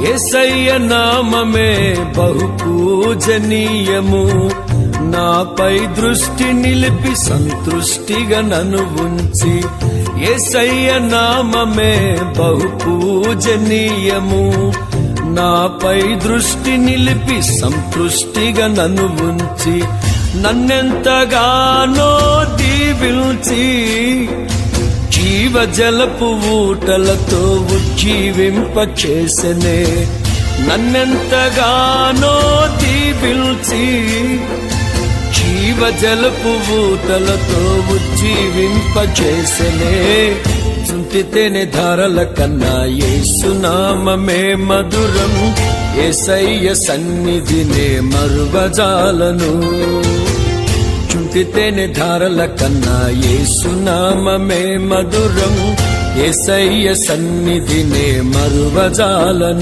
యేసయ్య నామమే బహు పూజనీయము. నాపై దృష్టి నిలిపి సంతృష్టిగా నన్ను ఉంచి, యేసయ్య నామమే బహు పూజనీయము. నాపై దృష్టి నిలిపి సంతృష్టిగా నన్ను ఉంచి, నన్నెంతగానో దీవించి జీవజలపు ఊటలతో ఉజ్జీవింపచేసెనే. నన్నెంతగానో దీవించి జీవజలపు ఊటలతో ఉజ్జీవింపచేసెనే. చుంటితేనే ధారల కన్నా యేసునామమే మధురం. యేసయ్య సన్నిధినే మరువజాలను. చుంటితేనే ధారల కన్నా యేసునామమే మధురం. యేసయ్య సన్నిధినే మరువజాలను.